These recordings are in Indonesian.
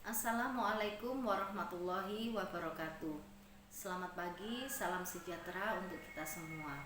Assalamualaikum warahmatullahi wabarakatuh. Selamat pagi, salam sejahtera untuk kita semua.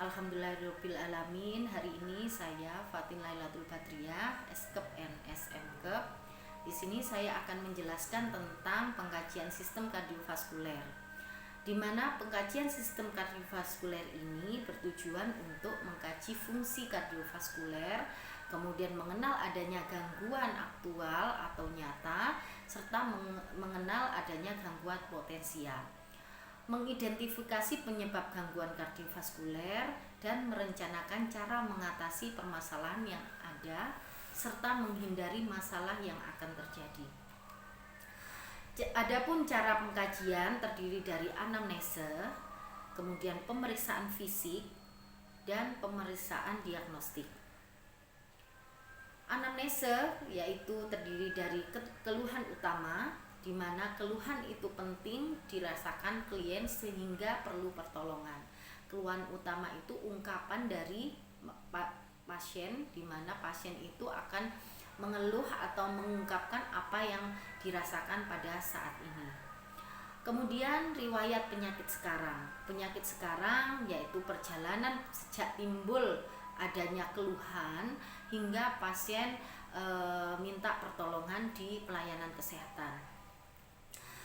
Alhamdulillahirabbil alamin. Hari ini saya Fatin Lailatul Badriyah, Eskep and SMkep. Di sini saya akan menjelaskan tentang pengkajian sistem kardiovaskuler. Di mana pengkajian sistem kardiovaskuler ini bertujuan untuk mengkaji fungsi kardiovaskuler, kemudian mengenal adanya gangguan aktual atau nyata, serta mengenal adanya gangguan potensial, mengidentifikasi penyebab gangguan kardiovaskuler, dan merencanakan cara mengatasi permasalahan yang ada, serta menghindari masalah yang akan terjadi. Adapun cara pengkajian terdiri dari anamnese, kemudian pemeriksaan fisik, dan pemeriksaan diagnostik. Anamnese yaitu terdiri dari keluhan utama, di mana keluhan itu penting dirasakan klien sehingga perlu pertolongan. Keluhan utama itu ungkapan dari pasien, di mana pasien itu akan mengeluh atau mengungkapkan apa yang dirasakan pada saat ini. Kemudian riwayat penyakit sekarang. Penyakit sekarang yaitu perjalanan sejak timbul adanya keluhan hingga pasien minta pertolongan di pelayanan kesehatan.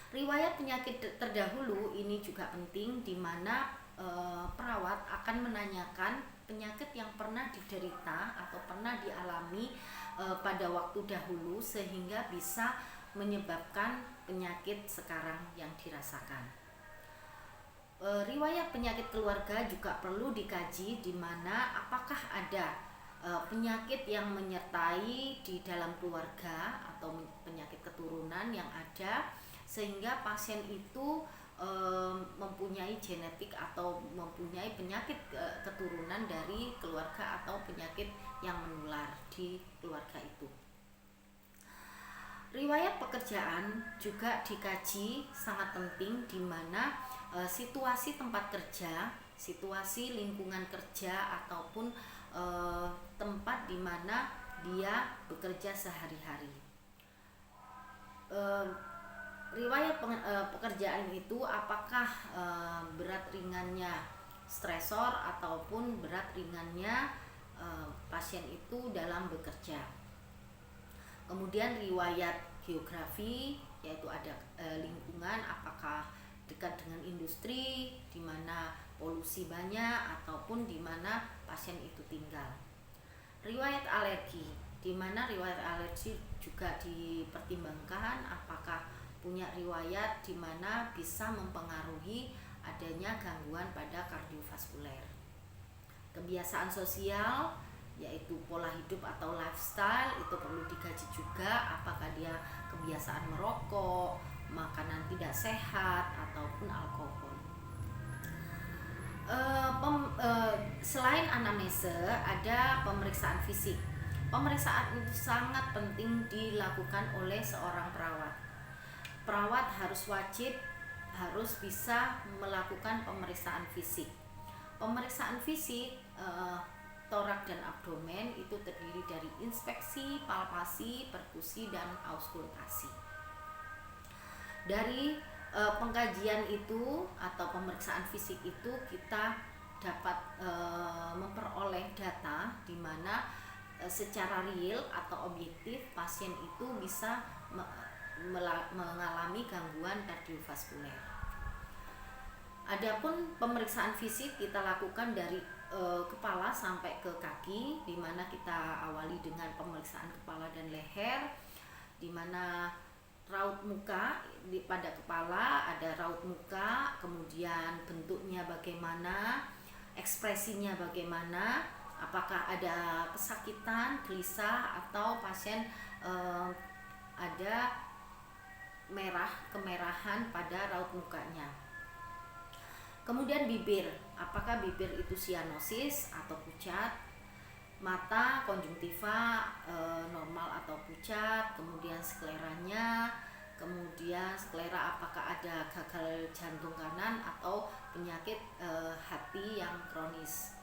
Riwayat penyakit terdahulu ini juga penting, di mana perawat akan menanyakan penyakit yang pernah diderita atau pernah dialami pada waktu dahulu sehingga bisa menyebabkan penyakit sekarang yang dirasakan. Riwayat penyakit keluarga juga perlu dikaji, di mana apakah ada penyakit yang menyertai di dalam keluarga atau penyakit keturunan yang ada sehingga pasien itu mempunyai genetik atau mempunyai penyakit keturunan dari keluarga atau penyakit yang menular di keluarga itu. Riwayat pekerjaan juga dikaji, sangat penting, di mana situasi tempat kerja, situasi lingkungan kerja ataupun tempat di mana dia bekerja sehari-hari. Riwayat pekerjaan itu apakah berat ringannya stresor ataupun berat ringannya pasien itu dalam bekerja. Kemudian riwayat geografi, yaitu ada lingkungan, apakah dekat dengan industri di mana polusi banyak ataupun di mana pasien itu tinggal. Riwayat alergi, di mana riwayat alergi juga dipertimbangkan, apakah punya riwayat di mana bisa mempengaruhi adanya gangguan pada kardiovaskuler. Kebiasaan sosial yaitu pola hidup atau lifestyle itu perlu dikaji juga, apakah dia kebiasaan merokok, makanan tidak sehat ataupun alkohol. Selain anamnese, ada pemeriksaan fisik. Pemeriksaan itu sangat penting dilakukan oleh seorang perawat. Perawat harus bisa melakukan pemeriksaan fisik. Pemeriksaan fisik torak dan abdomen itu terdiri dari inspeksi, palpasi, perkusi, dan auskultasi. Dari pengkajian itu atau pemeriksaan fisik itu kita dapat memperoleh data di mana secara real atau objektif pasien itu bisa mengalami gangguan kardiovaskuler. Adapun pemeriksaan fisik kita lakukan dari kepala sampai ke kaki, di mana kita awali dengan pemeriksaan kepala dan leher, di mana raut muka pada kepala ada raut muka, kemudian bentuknya bagaimana, ekspresinya bagaimana, apakah ada kesakitan, gelisah, atau pasien ada kemerahan pada raut mukanya. Kemudian bibir, apakah bibir itu sianosis atau pucat, mata, konjungtiva normal atau pucat, kemudian skleranya, kemudian sklera apakah ada gagal jantung kanan atau penyakit hati yang kronis.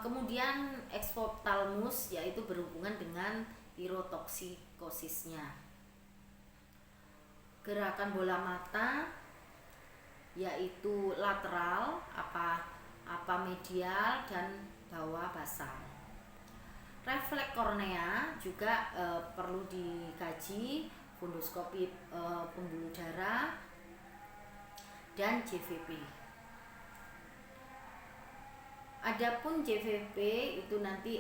Kemudian ekspoptalmus yaitu berhubungan dengan pirotoksikosisnya. Gerakan bola mata yaitu lateral, apa medial dan bawah basal. Refleks kornea juga perlu dikaji, fundoskopi pembuluh darah dan JVP. Adapun JVP itu nanti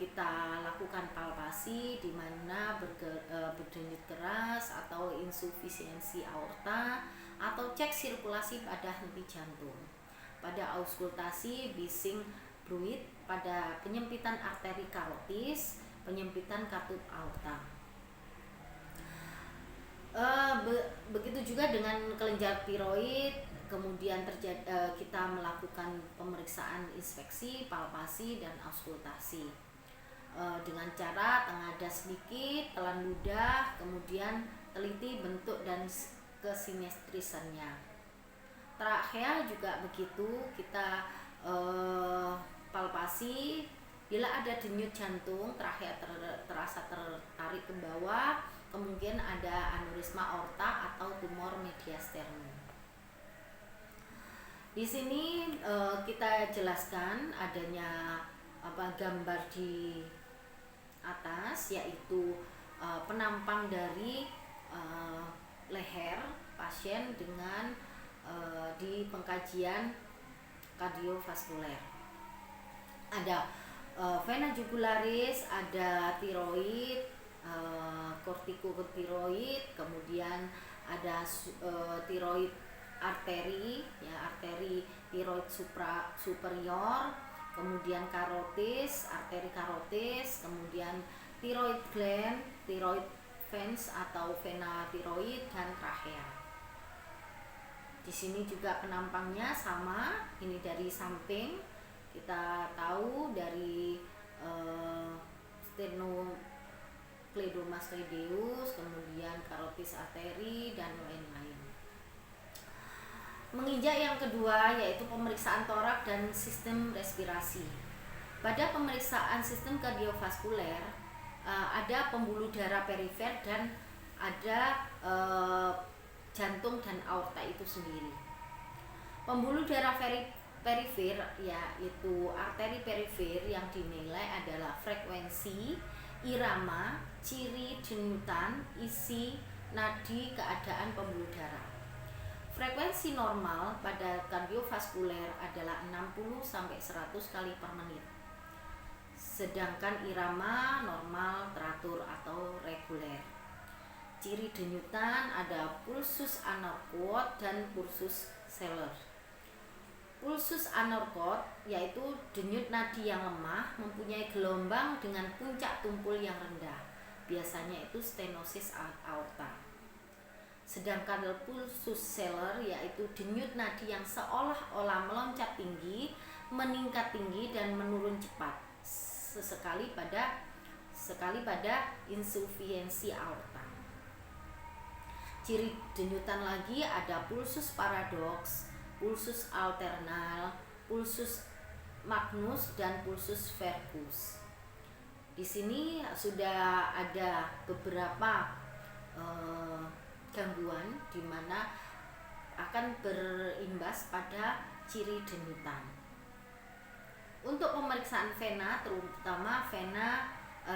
kita lakukan palpasi di mana berdenyut keras atau insufisiensi aorta, atau cek sirkulasi pada henti jantung. Pada auskultasi bising bruit, pada penyempitan arteri karotis, penyempitan katup aorta. Begitu juga dengan kelenjar tiroid. Kemudian kita melakukan pemeriksaan inspeksi, palpasi, dan auskultasi dengan cara tengadah sedikit, telan ludah, kemudian teliti bentuk dan kesimetrisannya. Trakea juga begitu, kita palpasi. Bila ada denyut jantung, trakea terasa tertarik ke bawah, kemungkinan ada aneurisma aorta atau tumor mediastinum. Di sini kita jelaskan adanya gambar di atas, yaitu penampang dari leher pasien dengan di pengkajian kardiovaskuler. Ada vena jugularis, ada tiroid, kortikotiroid, kemudian ada tiroid arteri, arteri tiroid superior, kemudian karotis, arteri karotis, kemudian tiroid gland, tiroid veins atau vena tiroid, dan trachea. Di sini juga penampangnya sama, ini dari samping kita tahu dari sternocleidomastoideus, kemudian karotis arteri, dan lain-lain. Menginjak yang kedua yaitu pemeriksaan torak dan sistem respirasi. Pada pemeriksaan sistem kardiovaskuler ada pembuluh darah perifer dan ada jantung dan aorta itu sendiri. Pembuluh darah perifer yaitu arteri perifer yang dinilai adalah frekuensi, irama, ciri denyutan, isi nadi, keadaan pembuluh darah. Frekuensi normal pada kardiovaskuler adalah 60-100 kali per menit. Sedangkan irama normal, teratur atau reguler. Ciri denyutan ada pulsus anorchot dan pulsus celer. Pulsus anorchot yaitu denyut nadi yang lemah, mempunyai gelombang dengan puncak tumpul yang rendah. Biasanya itu stenosis aorta. Sedangkan pulsus celer yaitu denyut nadi yang seolah-olah meloncat tinggi, meningkat tinggi, dan menurun cepat sesekali pada insufiensi aorta. Ciri denyutan lagi ada pulsus paradoks, pulsus alternal, pulsus magnus, dan pulsus vergus. Di sini sudah ada beberapa gangguan di mana akan berimbas pada ciri denyutan. Untuk pemeriksaan vena, terutama vena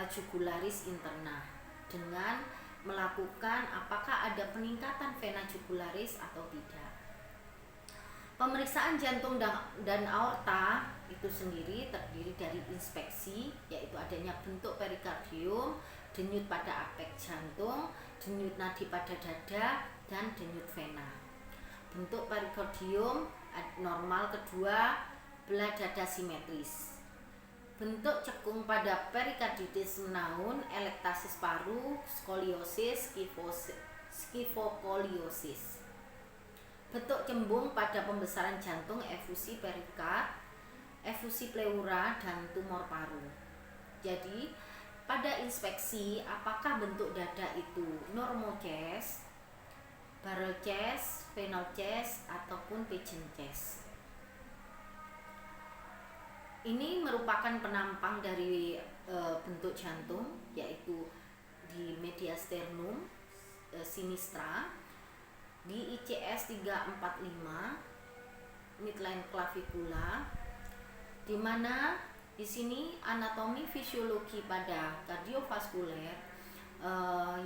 jugularis interna, dengan melakukan apakah ada peningkatan vena jugularis atau tidak. Pemeriksaan jantung dan aorta itu sendiri terdiri dari inspeksi, yaitu adanya bentuk perikardium, denyut pada apeks jantung, denyut nadi pada dada, dan denyut vena. Bentuk perikardium normal kedua, belah dada simetris. Bentuk cekung pada perikarditis menaun, elektasis paru, skoliosis, skifokoliosis. Bentuk cembung pada pembesaran jantung, efusi perikard, efusi pleura, dan tumor paru. Jadi pada inspeksi apakah bentuk dada itu normal chest, barrel chest, venal chest, ataupun pigeon chest. Ini merupakan penampang dari bentuk jantung, yaitu mediasternum sinistra, di ICS 345 midline clavicula, di mana di sini anatomi fisiologi pada kardiovaskuler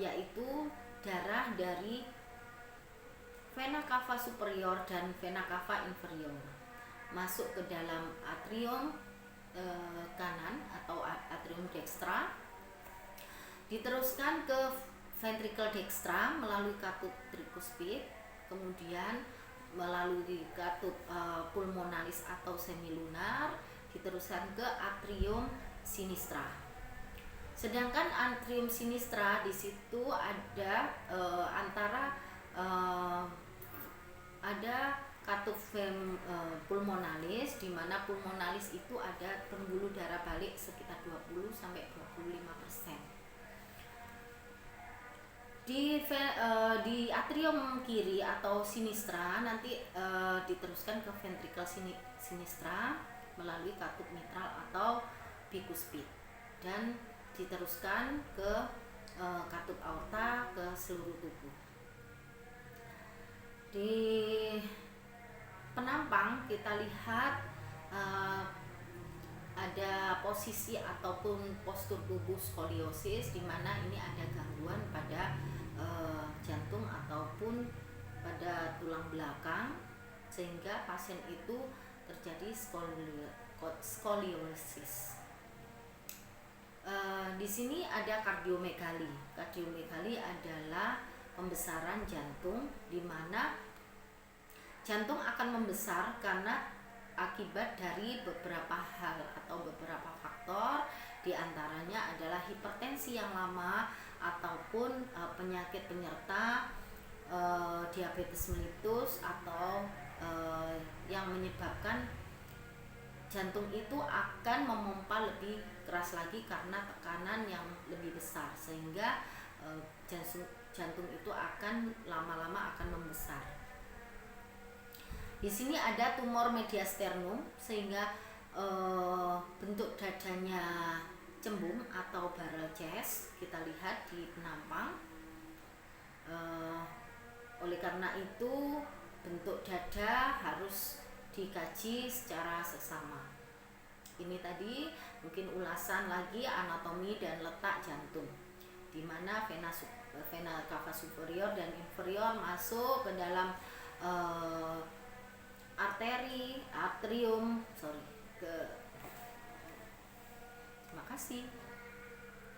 yaitu darah dari vena cava superior dan vena cava inferior masuk ke dalam atrium kanan atau atrium dextra, diteruskan ke ventricle dextra melalui katup tricuspid, kemudian melalui katup pulmonalis atau semilunar, diteruskan ke atrium sinistra. Sedangkan atrium sinistra di situ ada ada katup pulmonalis, di mana pulmonalis itu ada pembuluh darah balik sekitar 20 sampai 25%. Di atrium kiri atau sinistra nanti diteruskan ke ventricle sinistra melalui katup mitral atau bicuspid, dan diteruskan ke katup aorta ke seluruh tubuh. Di penampang kita lihat ada posisi ataupun postur tubuh skoliosis, di mana ini ada gangguan pada jantung ataupun pada tulang belakang, sehingga pasien itu terjadi skoliosis. Di sini ada kardiomegali. Kardiomegali adalah pembesaran jantung, di mana jantung akan membesar karena akibat dari beberapa hal atau beberapa faktor, diantaranya adalah hipertensi yang lama ataupun penyakit penyerta diabetes mellitus, atau yang menyebabkan jantung itu akan memompa lebih keras lagi karena tekanan yang lebih besar, sehingga jantung itu akan lama-lama akan membesar. Di sini ada tumor mediasternum, sehingga bentuk dadanya cembung atau barrel chest kita lihat di penampang. Oleh karena itu bentuk dada harus dikaji secara seksama. Ini tadi mungkin ulasan lagi anatomi dan letak jantung, di mana vena cava superior dan inferior masuk ke dalam atrium. Terima kasih.